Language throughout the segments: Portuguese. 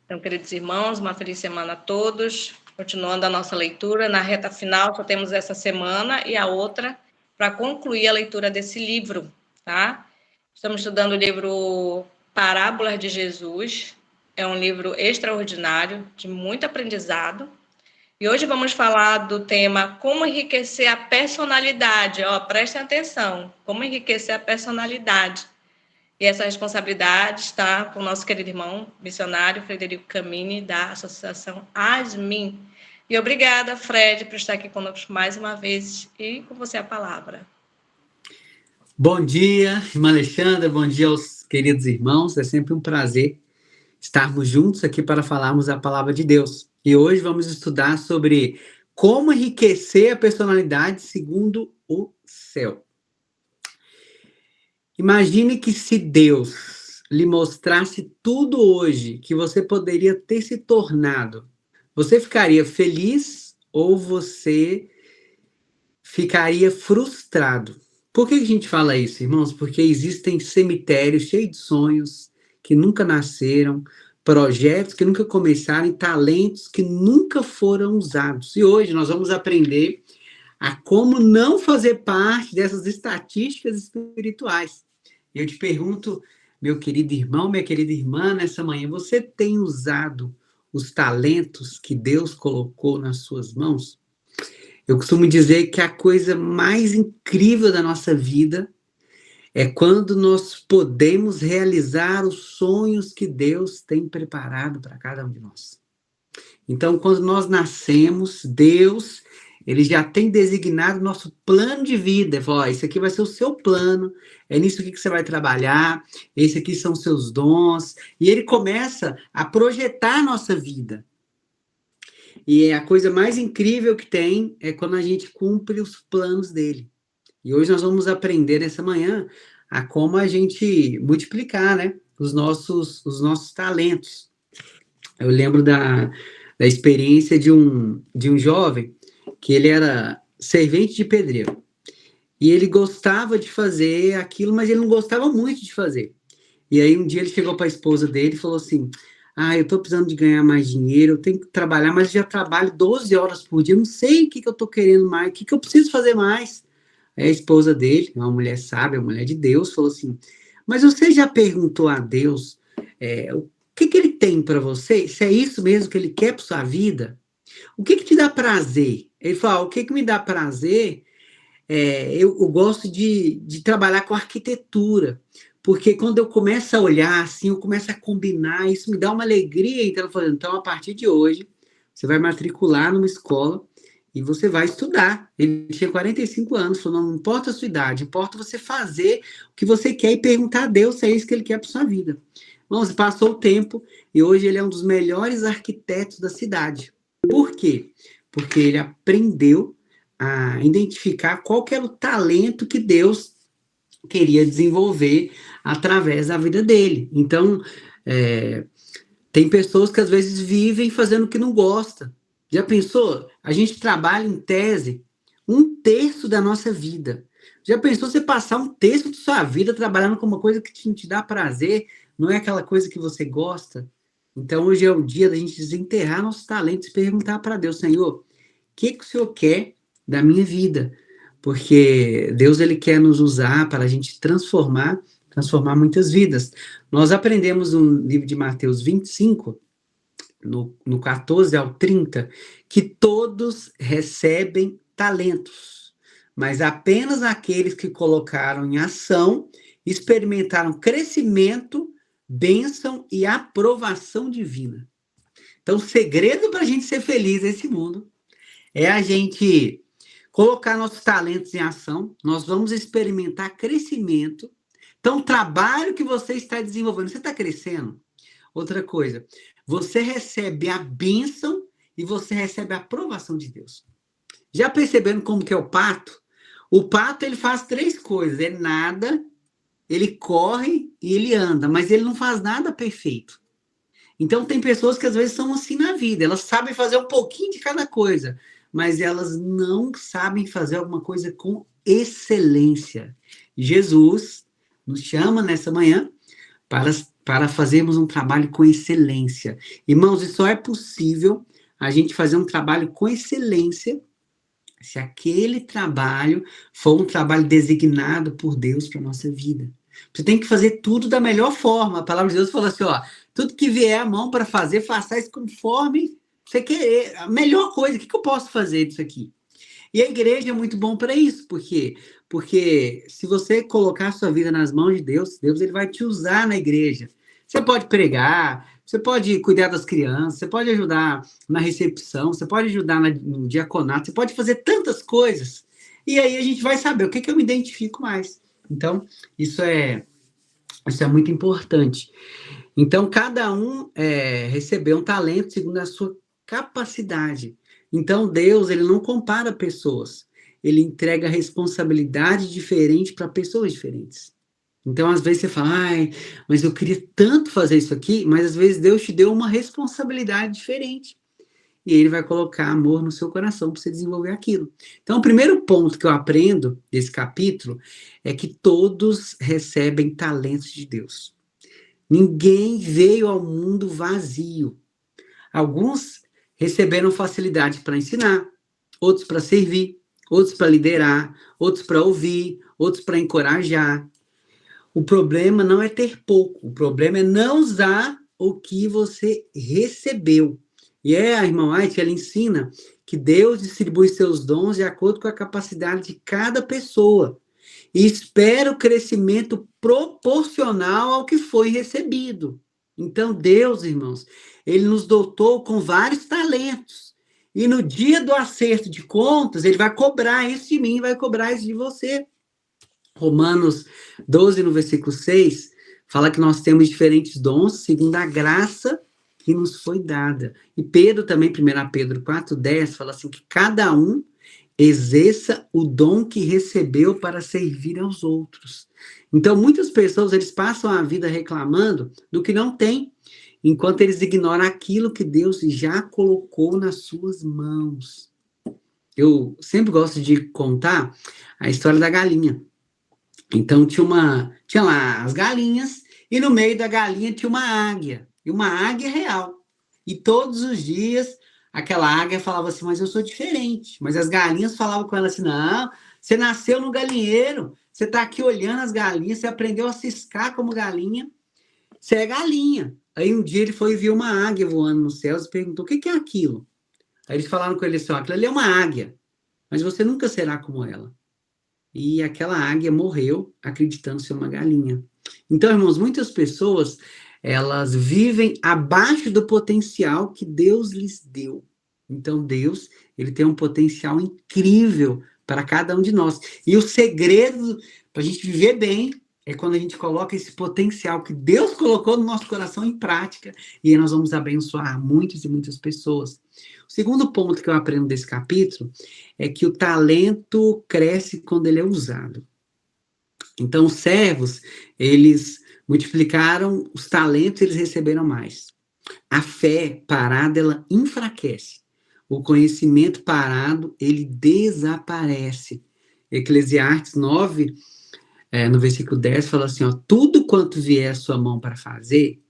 Então, queridos irmãos, uma feliz semana a todos. Continuando a nossa leitura, na reta final só temos essa semana e a outra para concluir a leitura desse livro, tá? Estamos estudando o livro Parábolas de Jesus. É um livro extraordinário, de muito aprendizado. E hoje vamos falar do tema como enriquecer a personalidade. Ó, prestem atenção, como enriquecer a personalidade. E essa responsabilidade está com o nosso querido irmão missionário Frederico Camini, da Associação ASMIN. E obrigada, Fred, por estar aqui conosco mais uma vez e com você a palavra. Bom dia, irmã Alexandra, bom dia aos queridos irmãos. É sempre um prazer estarmos juntos aqui para falarmos a palavra de Deus. E hoje vamos estudar sobre como enriquecer a personalidade segundo o céu. Imagine que se Deus lhe mostrasse tudo hoje que você poderia ter se tornado, você ficaria feliz ou você ficaria frustrado? Por que a gente fala isso, irmãos? Porque existem cemitérios cheios de sonhos que nunca nasceram, projetos que nunca começaram e talentos que nunca foram usados. E hoje nós vamos aprender a como não fazer parte dessas estatísticas espirituais. Eu te pergunto, meu querido irmão, minha querida irmã, nessa manhã, você tem usado os talentos que Deus colocou nas suas mãos? Eu costumo dizer que a coisa mais incrível da nossa vida é quando nós podemos realizar os sonhos que Deus tem preparado para cada um de nós. Então, quando nós nascemos, Deus, ele já tem designado nosso plano de vida. Ele falou, isso aqui vai ser o seu plano, é nisso aqui que você vai trabalhar, esse aqui são os seus dons. E ele começa a projetar a nossa vida. E a coisa mais incrível que tem é quando a gente cumpre os planos dele. E hoje nós vamos aprender essa manhã a como a gente multiplicar, né, os nossos talentos. Eu lembro da experiência de um jovem que ele era servente de pedreiro. E ele gostava de fazer aquilo, mas ele não gostava muito de fazer. E aí um dia ele chegou para a esposa dele e falou assim, eu estou precisando de ganhar mais dinheiro, eu tenho que trabalhar, mas eu já trabalho 12 horas por dia, eu não sei o que eu estou querendo mais, o que eu preciso fazer mais. Aí a esposa dele, uma mulher sábia, uma mulher de Deus, falou assim, mas você já perguntou a Deus o que ele tem para você? Se é isso mesmo que ele quer para sua vida? O que te dá prazer? Ele falou, o que me dá prazer eu gosto de trabalhar com arquitetura, porque quando eu começo a olhar assim, eu começo a combinar, isso me dá uma alegria. Então, eu falei, então, a partir de hoje, você vai matricular numa escola e você vai estudar. Ele tinha 45 anos, falou, não importa a sua idade, importa você fazer o que você quer e perguntar a Deus se é isso que ele quer para sua vida. Vamos, passou o tempo e hoje ele é um dos melhores arquitetos da cidade. Por quê? Porque ele aprendeu a identificar qual que era o talento que Deus queria desenvolver através da vida dele. Então, tem pessoas que às vezes vivem fazendo o que não gosta. Já pensou? A gente trabalha em tese 1/3 da nossa vida. Já pensou você passar 1/3 da sua vida trabalhando com uma coisa que te dá prazer, não é aquela coisa que você gosta? Então, hoje é o dia da gente desenterrar nossos talentos e perguntar para Deus, Senhor, o que o Senhor quer da minha vida? Porque Deus, ele quer nos usar para a gente transformar muitas vidas. Nós aprendemos no livro de Mateus 25, no 14 ao 30, que todos recebem talentos, mas apenas aqueles que colocaram em ação, experimentaram crescimento, bênção e aprovação divina. Então, o segredo para a gente ser feliz nesse mundo é a gente colocar nossos talentos em ação. Nós vamos experimentar crescimento. Então, o trabalho que você está desenvolvendo, você está crescendo. Outra coisa, você recebe a bênção e você recebe a aprovação de Deus. Já percebendo como que é o pato? O pato, ele faz 3 coisas. Ele nada, ele corre e ele anda, mas ele não faz nada perfeito. Então, tem pessoas que às vezes são assim na vida. Elas sabem fazer um pouquinho de cada coisa, mas elas não sabem fazer alguma coisa com excelência. Jesus nos chama nessa manhã para para fazermos um trabalho com excelência. Irmãos, e só é possível a gente fazer um trabalho com excelência se aquele trabalho for um trabalho designado por Deus para a nossa vida. Você tem que fazer tudo da melhor forma. A palavra de Deus fala assim, ó, tudo que vier à mão para fazer, faça isso conforme você querer. A melhor coisa, o que eu posso fazer disso aqui? E a igreja é muito bom para isso, porque se você colocar a sua vida nas mãos de Deus, Deus ele vai te usar na igreja. Você pode pregar, você pode cuidar das crianças, você pode ajudar na recepção, você pode ajudar no diaconato, você pode fazer tantas coisas. E aí a gente vai saber o que eu me identifico mais. Então, isso é muito importante. Então, cada um recebeu um talento segundo a sua capacidade. Então, Deus, ele não compara pessoas. Ele entrega responsabilidade diferente para pessoas diferentes. Então, às vezes você fala, ai, mas eu queria tanto fazer isso aqui, mas às vezes Deus te deu uma responsabilidade diferente. E ele vai colocar amor no seu coração para você desenvolver aquilo. Então, o primeiro ponto que eu aprendo desse capítulo é que todos recebem talentos de Deus. Ninguém veio ao mundo vazio. Alguns receberam facilidade para ensinar, outros para servir, outros para liderar, outros para ouvir, outros para encorajar. O problema não é ter pouco, o problema é não usar o que você recebeu. E a irmã White, ela ensina que Deus distribui seus dons de acordo com a capacidade de cada pessoa e espera o crescimento proporcional ao que foi recebido. Então, Deus, irmãos, ele nos dotou com vários talentos. E no dia do acerto de contas, ele vai cobrar isso de mim, vai cobrar isso de você. Romanos 12, no versículo 6, fala que nós temos diferentes dons segundo a graça que nos foi dada. E Pedro também, 1 Pedro 4,10, fala assim, que cada um exerça o dom que recebeu para servir aos outros. Então, muitas pessoas, eles passam a vida reclamando do que não tem, enquanto eles ignoram aquilo que Deus já colocou nas suas mãos. Eu sempre gosto de contar a história da galinha. Então, tinha lá as galinhas, e no meio da galinha tinha uma águia, e uma águia real. E todos os dias, aquela águia falava assim, mas eu sou diferente. Mas as galinhas falavam com ela assim, não, você nasceu no galinheiro, você está aqui olhando as galinhas, você aprendeu a ciscar como galinha, você é galinha. Aí um dia ele foi e viu uma águia voando nos céus e perguntou, o que é aquilo? Aí eles falaram com ele assim, aquilo ali é uma águia, mas você nunca será como ela. E aquela águia morreu acreditando ser uma galinha. Então, irmãos, muitas pessoas, elas vivem abaixo do potencial que Deus lhes deu. Então, Deus, ele tem um potencial incrível para cada um de nós. E o segredo para a gente viver bem é quando a gente coloca esse potencial que Deus colocou no nosso coração em prática, e aí nós vamos abençoar muitas e muitas pessoas. O segundo ponto que eu aprendo desse capítulo é que o talento cresce quando ele é usado. Então, os servos, eles multiplicaram os talentos, eles receberam mais. A fé parada, ela enfraquece. O conhecimento parado, ele desaparece. Eclesiastes 9, no versículo 10, fala assim, ó, tudo quanto vier à sua mão para fazer,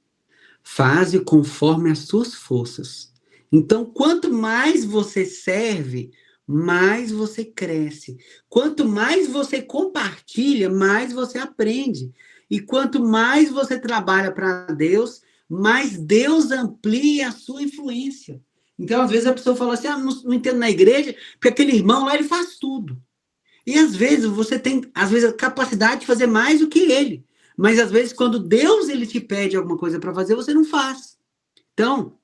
faze conforme as suas forças. Então, quanto mais você serve, mais você cresce. Quanto mais você compartilha, mais você aprende. E quanto mais você trabalha para Deus, mais Deus amplia a sua influência. Então, às vezes, a pessoa fala assim, não entendo na igreja, porque aquele irmão lá, ele faz tudo. E, às vezes, você tem, às vezes, a capacidade de fazer mais do que ele. Mas, às vezes, quando Deus ele te pede alguma coisa para fazer, você não faz. Então,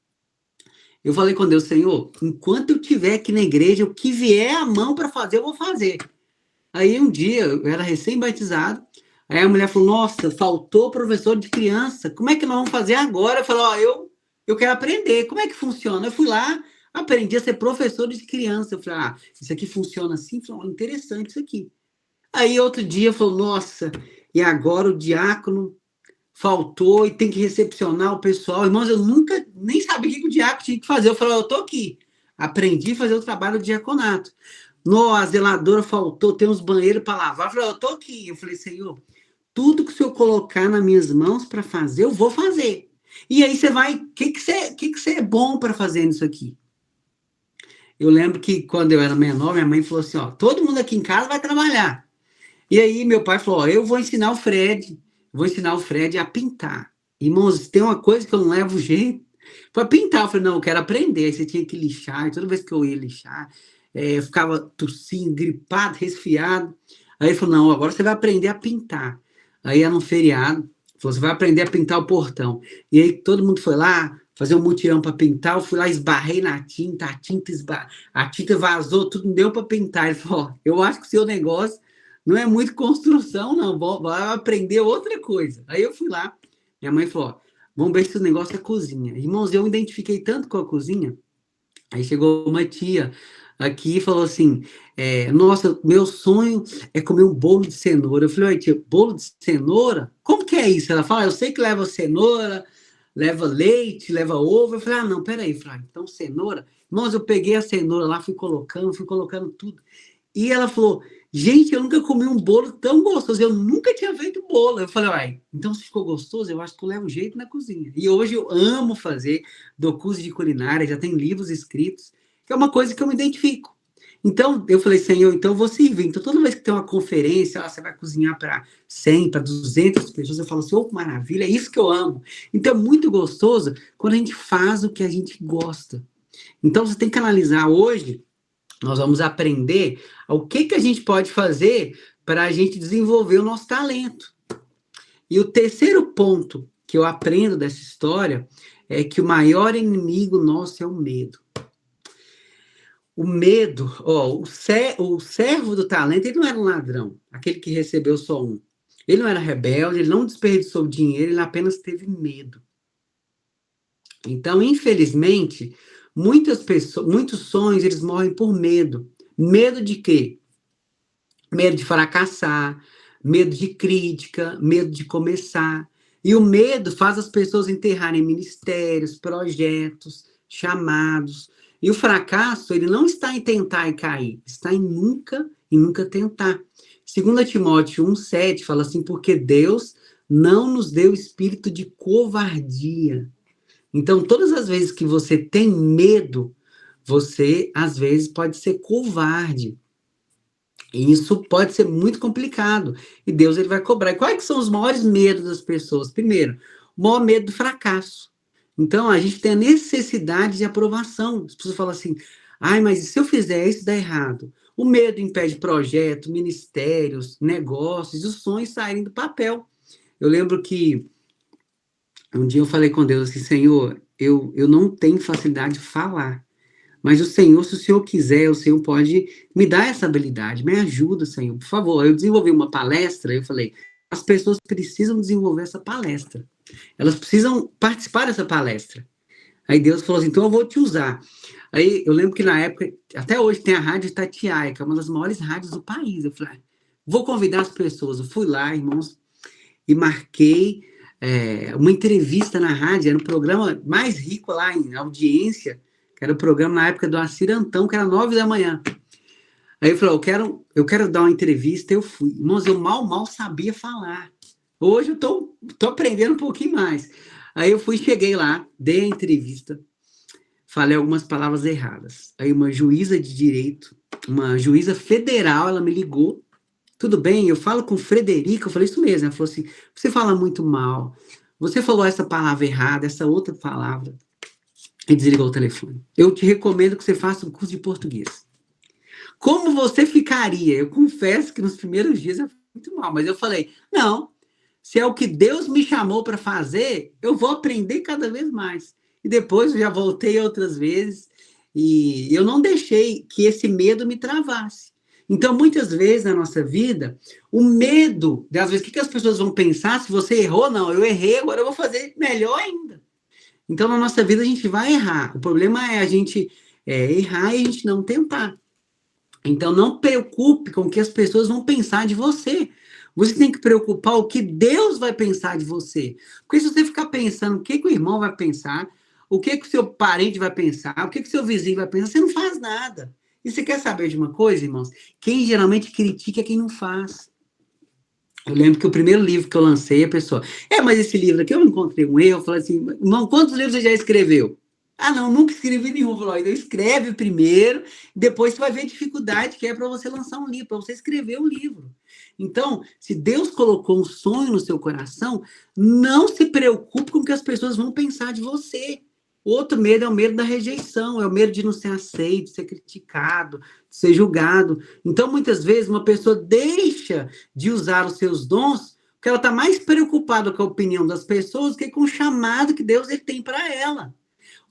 eu falei com Deus, Senhor, enquanto eu estiver aqui na igreja, o que vier à mão para fazer, eu vou fazer. Aí, um dia, eu era recém-batizado, aí a mulher falou, nossa, faltou professor de criança, como é que nós vamos fazer agora? Eu falei, eu quero aprender, como é que funciona? Eu fui lá, aprendi a ser professor de criança. Eu falei, isso aqui funciona assim? Eu falei, interessante isso aqui. Aí, outro dia, eu falei, nossa, e agora o diácono faltou e tem que recepcionar o pessoal. Irmãos, eu nunca nem sabia o que o diácono tinha que fazer. Eu falei, eu tô aqui. Aprendi a fazer o trabalho do diaconato. Nossa, a zeladora faltou, tem uns banheiros para lavar. Eu falei, eu tô aqui. Eu falei, Senhor, tudo que o Senhor colocar nas minhas mãos para fazer, eu vou fazer. E aí você vai, o que você é bom para fazer nisso aqui? Eu lembro que quando eu era menor, minha mãe falou assim, ó, todo mundo aqui em casa vai trabalhar. E aí meu pai falou, ó, eu vou ensinar o Fred a pintar. Irmãos, tem uma coisa que eu não levo jeito para pintar. Eu falei, não, eu quero aprender. Aí você tinha que lixar, e toda vez que eu ia lixar, eu ficava tossindo, gripado, resfriado. Aí ele falou, não, agora você vai aprender a pintar. Aí era um feriado, falou, você vai aprender a pintar o portão. E aí todo mundo foi lá, fazer um mutirão para pintar, eu fui lá, esbarrei na tinta, a tinta vazou, tudo não deu para pintar. Ele falou, ó, eu acho que o seu negócio não é muito construção, não, vai aprender outra coisa. Aí eu fui lá, minha mãe falou, ó, vamos ver se o negócio é cozinha. Irmãos, eu me identifiquei tanto com a cozinha, aí chegou uma tia aqui e falou assim, nossa, meu sonho é comer um bolo de cenoura. Eu falei, oi, tia, bolo de cenoura? Como que é isso? Ela fala, eu sei que leva cenoura, leva leite, leva ovo. Eu falei, ah, não, peraí. Eu falei, então cenoura? Irmãos, eu peguei a cenoura lá, fui colocando tudo. E ela falou, gente, eu nunca comi um bolo tão gostoso, eu nunca tinha feito bolo. Eu falei, uai, então se ficou gostoso, eu acho que eu levo jeito na cozinha. E hoje eu amo fazer, dou curso de culinária, já tem livros escritos, que é uma coisa que eu me identifico. Então, eu falei, Senhor, então eu vou servir. Então, toda vez que tem uma conferência, você vai cozinhar para 100, para 200 pessoas, eu falo assim, oh, maravilha, é isso que eu amo. Então, é muito gostoso quando a gente faz o que a gente gosta. Então, você tem que analisar hoje, nós vamos aprender o que a gente pode fazer para a gente desenvolver o nosso talento. E o terceiro ponto que eu aprendo dessa história é que o maior inimigo nosso é o medo. O medo, ó, o servo do talento, ele não era um ladrão, aquele que recebeu só um. Ele não era rebelde, ele não desperdiçou dinheiro, ele apenas teve medo. Então, infelizmente, muitos sonhos, eles morrem por medo. Medo de quê? Medo de fracassar, medo de crítica, medo de começar. E o medo faz as pessoas enterrarem ministérios, projetos, chamados. E o fracasso, ele não está em tentar e cair, está em nunca e nunca tentar. 2 Timóteo 1,7 fala assim, porque Deus não nos deu espírito de covardia. Então, todas as vezes que você tem medo, você, às vezes, pode ser covarde. E isso pode ser muito complicado. E Deus, ele vai cobrar. E quais são os maiores medos das pessoas? Primeiro, o maior medo do fracasso. Então, a gente tem a necessidade de aprovação. As pessoas falam assim, ai, mas se eu fizer isso, dá errado. O medo impede projetos, ministérios, negócios, os sonhos saírem do papel. Eu lembro que um dia eu falei com Deus assim, Senhor, eu não tenho facilidade de falar. Mas o Senhor, se o Senhor quiser, o Senhor pode me dar essa habilidade. Me ajuda, Senhor, por favor. Eu desenvolvi uma palestra, eu falei, as pessoas precisam desenvolver essa palestra. Elas precisam participar dessa palestra. Aí Deus falou assim, então eu vou te usar. Aí eu lembro que na época, até hoje tem a Rádio Itatiaia, que é uma das maiores rádios do país. Eu falei, vou convidar as pessoas. Eu fui lá, irmãos, e marquei uma entrevista na rádio, era um programa mais rico lá em audiência, que era o programa na época do Assir Antão, que era 9 da manhã. Aí eu falei, eu quero dar uma entrevista, eu fui. Irmãos, eu mal sabia falar. Hoje eu tô aprendendo um pouquinho mais. Aí eu fui, cheguei lá, dei a entrevista, falei algumas palavras erradas. Aí uma juíza de direito, uma juíza federal, ela me ligou. Tudo bem, eu falo com o Frederico, eu falei isso mesmo. Ela falou assim, você fala muito mal, você falou essa palavra errada, essa outra palavra. E desligou o telefone. Eu te recomendo que você faça um curso de português. Como você ficaria? Eu confesso que nos primeiros dias eu fui muito mal, mas eu falei, não, se é o que Deus me chamou para fazer, eu vou aprender cada vez mais. E depois eu já voltei outras vezes e eu não deixei que esse medo me travasse. Então, muitas vezes na nossa vida, o medo, às vezes, o que as pessoas vão pensar se você errou? Não, eu errei, agora eu vou fazer melhor ainda. Então, na nossa vida, a gente vai errar. O problema é a gente errar e a gente não tentar. Então, não preocupe com o que as pessoas vão pensar de você. Você tem que preocupar o que Deus vai pensar de você. Porque se você ficar pensando o que o irmão vai pensar, o que o seu parente vai pensar, o que o seu vizinho vai pensar, você não faz nada. E você quer saber de uma coisa, irmãos? Quem geralmente critica é quem não faz. Eu lembro que o primeiro livro que eu lancei, a pessoa, mas esse livro aqui eu encontrei um erro. Eu falei assim, irmão, quantos livros você já escreveu? Ah, não, nunca escrevi nenhum. Falou, então escreve primeiro, depois você vai ver a dificuldade que é para você lançar um livro, para você escrever um livro. Então, se Deus colocou um sonho no seu coração, não se preocupe com o que as pessoas vão pensar de você. Outro medo é o medo da rejeição, é o medo de não ser aceito, de ser criticado, de ser julgado. Então, muitas vezes, uma pessoa deixa de usar os seus dons porque ela está mais preocupada com a opinião das pessoas do que com o chamado que Deus ele tem para ela.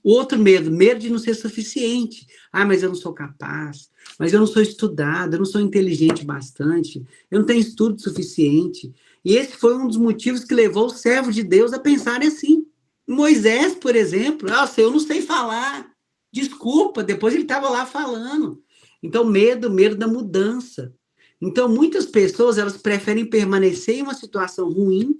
Outro medo, medo de não ser suficiente. Ah, mas eu não sou capaz, mas eu não sou estudado, eu não sou inteligente bastante, eu não tenho estudo suficiente. E esse foi um dos motivos que levou os servos de Deus a pensarem assim. Moisés, por exemplo, eu não sei falar. Desculpa, depois ele estava lá falando. Então, medo da mudança. Então, muitas pessoas, elas preferem permanecer em uma situação ruim,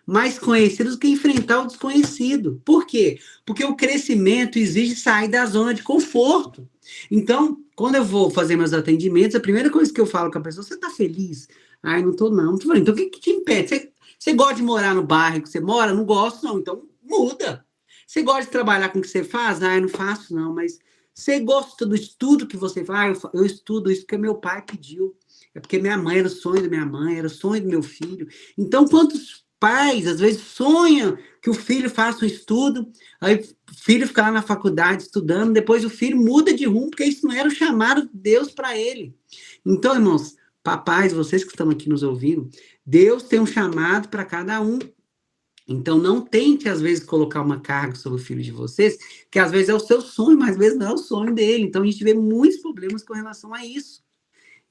mais conhecidos do que enfrentar o desconhecido. Por quê? Porque o crescimento exige sair da zona de conforto. Então, quando eu vou fazer meus atendimentos, a primeira coisa que eu falo com a pessoa, você está feliz? Ai, não estou não. Então, o que te impede? Você gosta de morar no bairro que você mora? Não gosto, não. Então, muda. Você gosta de trabalhar com o que você faz? Ai, não faço, não. Mas você gosta do estudo que você faz? Eu estudo isso porque meu pai pediu. É porque minha mãe era o sonho da minha mãe, era o sonho do meu filho. Então, quantos pais, às vezes, sonham que o filho faça um estudo, aí o filho fica lá na faculdade estudando, depois o filho muda de rumo, porque isso não era o chamado de Deus para ele. Então, irmãos, papais, vocês que estão aqui nos ouvindo, Deus tem um chamado para cada um. Então, não tente, às vezes, colocar uma carga sobre o filho de vocês, que às vezes é o seu sonho, mas às vezes não é o sonho dele. Então, a gente vê muitos problemas com relação a isso.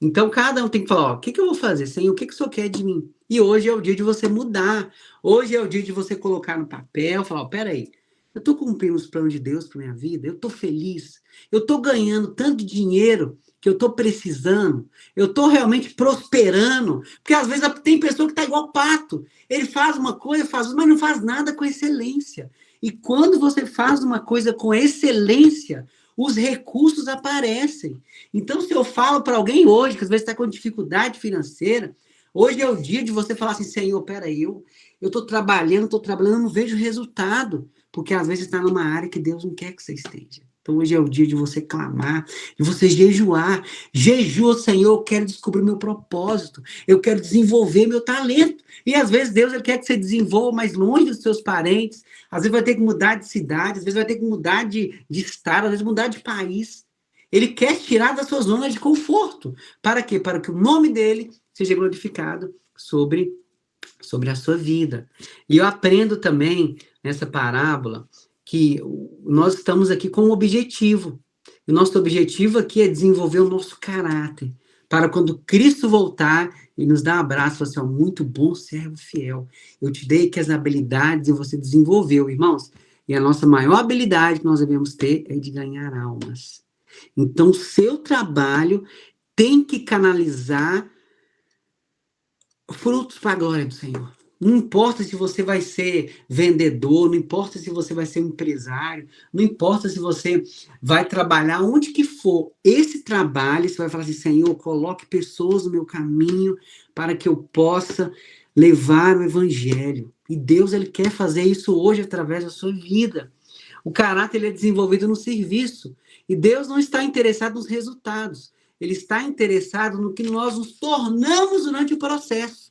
Então, cada um tem que falar, o que eu vou fazer, Senhor? O que o Senhor quer de mim? E hoje é o dia de você mudar. Hoje é o dia de você colocar no papel, falar, peraí, eu estou cumprindo os planos de Deus para minha vida? Eu estou feliz? Eu estou ganhando tanto dinheiro que eu estou precisando? Eu estou realmente prosperando? Porque às vezes tem pessoa que está igual pato. Ele faz uma coisa, mas não faz nada com excelência. E quando você faz uma coisa com excelência, os recursos aparecem. Então, se eu falo para alguém hoje, que às vezes está com dificuldade financeira, hoje é o dia de você falar assim, Senhor, peraí, eu estou trabalhando, não vejo resultado, porque às vezes está numa área que Deus não quer que você esteja. Então, hoje é o dia de você clamar, de você jejuar. Jejua, Senhor, eu quero descobrir meu propósito, eu quero desenvolver meu talento. E às vezes Deus ele quer que você desenvolva mais longe dos seus parentes, às vezes vai ter que mudar de cidade, às vezes vai ter que mudar de estado, às vezes mudar de país. Ele quer tirar da sua zona de conforto. Para quê? Para que o nome dele seja glorificado sobre a sua vida. E eu aprendo também, nessa parábola, que nós estamos aqui com um objetivo. E o nosso objetivo aqui é desenvolver o nosso caráter, para quando Cristo voltar e nos dar um abraço, falar assim, ó, muito bom servo fiel. Eu te dei que as habilidades e você desenvolveu, irmãos. E a nossa maior habilidade que nós devemos ter é de ganhar almas. Então, seu trabalho tem que canalizar frutos para a glória do Senhor. Não importa se você vai ser vendedor, não importa se você vai ser um empresário, não importa se você vai trabalhar onde que for. Esse trabalho, você vai falar assim, Senhor, coloque pessoas no meu caminho para que eu possa levar o evangelho. E Deus, ele quer fazer isso hoje através da sua vida. O caráter ele é desenvolvido no serviço. E Deus não está interessado nos resultados. Ele está interessado no que nós nos tornamos durante o processo.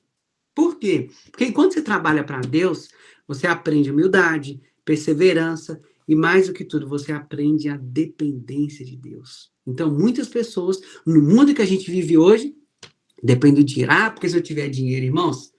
Por quê? Porque enquanto você trabalha para Deus, você aprende humildade, perseverança e, mais do que tudo, você aprende a dependência de Deus. Então, muitas pessoas, no mundo que a gente vive hoje, dependem de porque se eu tiver dinheiro, irmãos,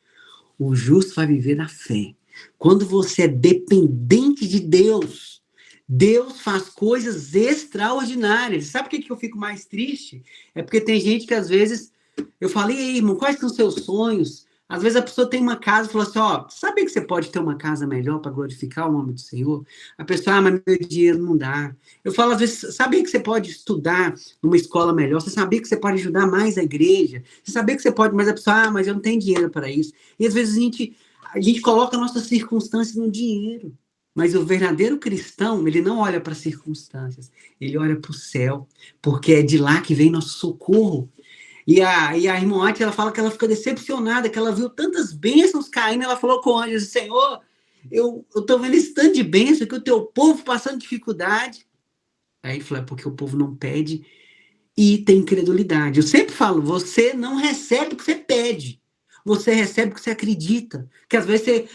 o justo vai viver da fé. Quando você é dependente de Deus, Deus faz coisas extraordinárias. Sabe por que eu fico mais triste? É porque tem gente que às vezes, eu falei, ei, irmão, quais são os seus sonhos? Às vezes a pessoa tem uma casa e fala assim, ó, sabia que você pode ter uma casa melhor para glorificar o nome do Senhor? A pessoa, mas meu dinheiro não dá. Eu falo, às vezes, sabia que você pode estudar numa escola melhor? Você sabia que você pode ajudar mais a igreja? Você sabia que você pode, mas a pessoa, mas eu não tenho dinheiro para isso. E às vezes a gente coloca nossas circunstâncias no dinheiro. Mas o verdadeiro cristão, ele não olha para as circunstâncias, ele olha para o céu, porque é de lá que vem nosso socorro. E a irmã White, ela fala que ela fica decepcionada, que ela viu tantas bênçãos caindo, ela falou com o anjo, Senhor, eu tô vendo esse tanto de bênção, que o teu povo passando dificuldade. Aí ele falou, é porque o povo não pede e tem incredulidade. Eu sempre falo, você não recebe o que você pede. Você recebe o que você acredita. Que às vezes você,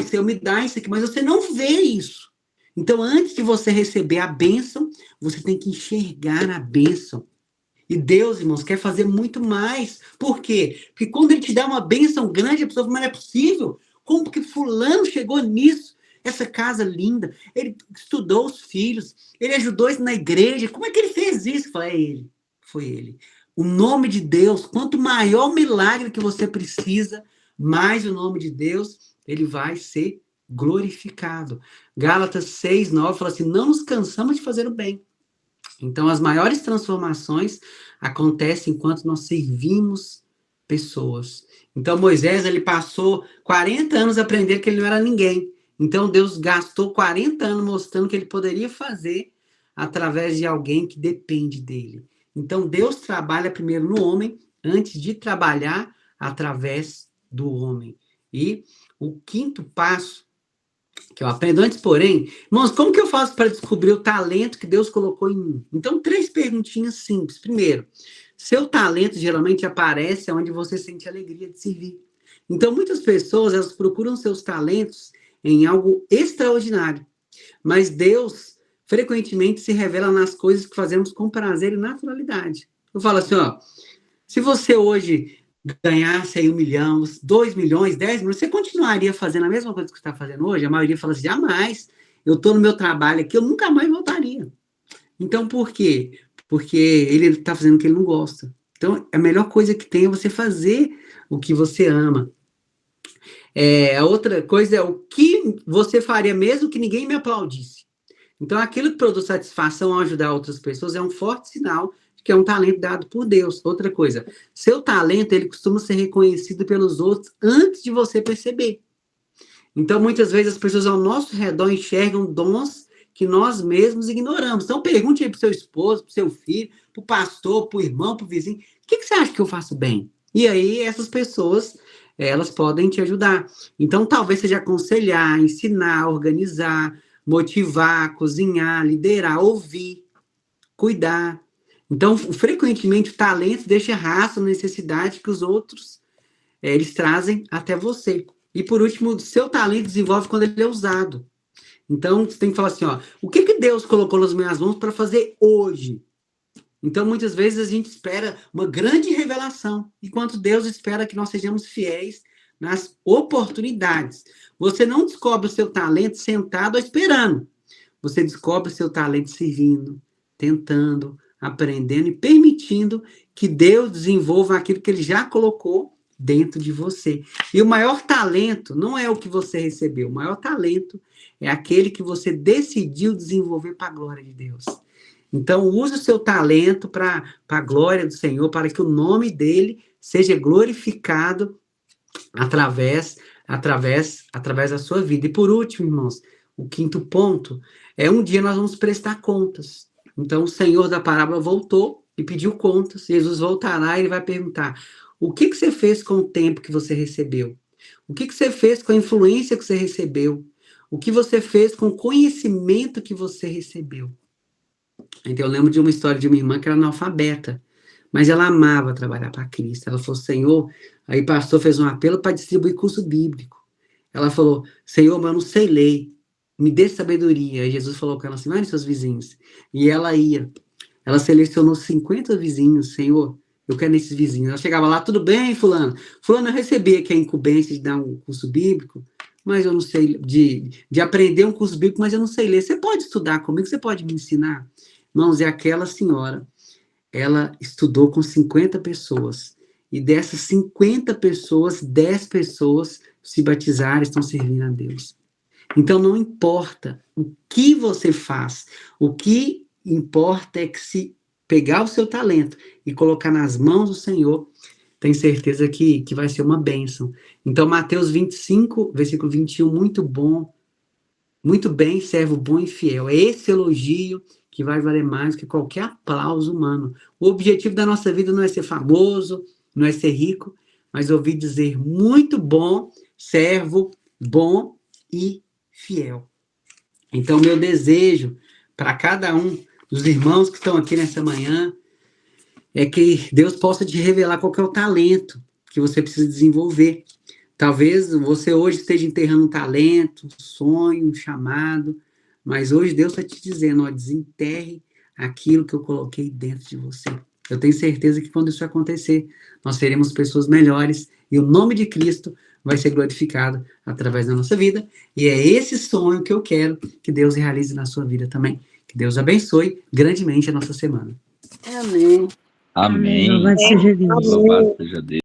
Senhor, me dá isso aqui, mas você não vê isso. Então, antes de você receber a bênção, você tem que enxergar a bênção. E Deus, irmãos, quer fazer muito mais. Por quê? Porque quando ele te dá uma bênção grande, a pessoa fala, mas não é possível. Como que fulano chegou nisso? Essa casa linda. Ele estudou os filhos. Ele ajudou isso na igreja. Como é que ele fez isso? Eu falei, é ele. Foi ele. O nome de Deus, quanto maior o milagre que você precisa, mais o nome de Deus, ele vai ser glorificado. Gálatas 6:9 fala assim, não nos cansamos de fazer o bem. Então, as maiores transformações acontecem enquanto nós servimos pessoas. Então, Moisés, ele passou 40 anos aprendendo que ele não era ninguém. Então, Deus gastou 40 anos mostrando que ele poderia fazer através de alguém que depende dele. Então, Deus trabalha primeiro no homem, antes de trabalhar através do homem. E o quinto passo que eu aprendo antes, porém, irmãos, como que eu faço para descobrir o talento que Deus colocou em mim? Então, 3 perguntinhas simples. Primeiro, seu talento geralmente aparece onde você sente alegria de servir. Então, muitas pessoas, elas procuram seus talentos em algo extraordinário. Mas Deus, frequentemente, se revela nas coisas que fazemos com prazer e naturalidade. Eu falo assim, se você hoje ganhasse aí 1 milhão, 2 milhões, 10 milhões, você continuaria fazendo a mesma coisa que você está fazendo hoje? A maioria fala assim, jamais. Eu estou no meu trabalho aqui, eu nunca mais voltaria. Então, por quê? Porque ele está fazendo o que ele não gosta. Então, a melhor coisa que tem é você fazer o que você ama. A outra coisa é o que você faria mesmo que ninguém me aplaudisse. Então, aquilo que produz satisfação ao ajudar outras pessoas é um forte sinal que é um talento dado por Deus. Outra coisa, seu talento, ele costuma ser reconhecido pelos outros antes de você perceber. Então, muitas vezes, as pessoas ao nosso redor enxergam dons que nós mesmos ignoramos. Então, pergunte aí para o seu esposo, para o seu filho, para o pastor, para o irmão, para o vizinho, o que você acha que eu faço bem? E aí, essas pessoas, elas podem te ajudar. Então, talvez seja aconselhar, ensinar, organizar, motivar, cozinhar, liderar, ouvir, cuidar. Então, frequentemente, o talento deixa rastro na necessidade que os outros, eles trazem até você. E, por último, o seu talento desenvolve quando ele é usado. Então, você tem que falar assim, o que Deus colocou nas minhas mãos para fazer hoje? Então, muitas vezes, a gente espera uma grande revelação, enquanto Deus espera que nós sejamos fiéis nas oportunidades. Você não descobre o seu talento sentado ou esperando. Você descobre o seu talento servindo, tentando, aprendendo e permitindo que Deus desenvolva aquilo que ele já colocou dentro de você. E o maior talento não é o que você recebeu. O maior talento é aquele que você decidiu desenvolver para a glória de Deus. Então, use o seu talento para a glória do Senhor, para que o nome dele seja glorificado através da sua vida. E por último, irmãos, o quinto ponto é um dia nós vamos prestar contas. Então, o Senhor da parábola voltou e pediu contas. Jesus voltará e ele vai perguntar, o que você fez com o tempo que você recebeu? O que você fez com a influência que você recebeu? O que você fez com o conhecimento que você recebeu? Então, eu lembro de uma história de uma irmã que era analfabeta, mas ela amava trabalhar para Cristo. Ela falou, Senhor, aí o pastor fez um apelo para distribuir curso bíblico. Ela falou, Senhor, mas eu não sei ler, me dê sabedoria. Aí Jesus falou com ela assim, vai nos seus vizinhos. E ela ia. Ela selecionou 50 vizinhos, Senhor, eu quero nesses vizinhos. Ela chegava lá, tudo bem, fulano? Fulano, eu recebi aqui a incumbência de dar um curso bíblico, mas eu não sei, de aprender um curso bíblico, mas eu não sei ler. Você pode estudar comigo? Você pode me ensinar? Irmãos, e aquela senhora, ela estudou com 50 pessoas. E dessas 50 pessoas, 10 pessoas se batizaram, estão servindo a Deus. Então, não importa o que você faz, o que importa é que se pegar o seu talento e colocar nas mãos do Senhor, tem certeza que vai ser uma bênção. Então, Mateus 25, versículo 21, muito bom, muito bem, servo bom e fiel. É esse elogio que vai valer mais que qualquer aplauso humano. O objetivo da nossa vida não é ser famoso, não é ser rico, mas ouvir dizer muito bom, servo, bom e fiel. Então, meu desejo para cada um dos irmãos que estão aqui nessa manhã é que Deus possa te revelar qual que é o talento que você precisa desenvolver. Talvez você hoje esteja enterrando um talento, um sonho, um chamado, mas hoje Deus está te dizendo, ó, desenterre aquilo que eu coloquei dentro de você. Eu tenho certeza que quando isso acontecer, nós seremos pessoas melhores e o nome de Cristo vai ser glorificado através da nossa vida. E é esse sonho que eu quero que Deus realize na sua vida também. Que Deus abençoe grandemente a nossa semana. Amém. Amém. Louvado seja Deus. Louvado seja Deus.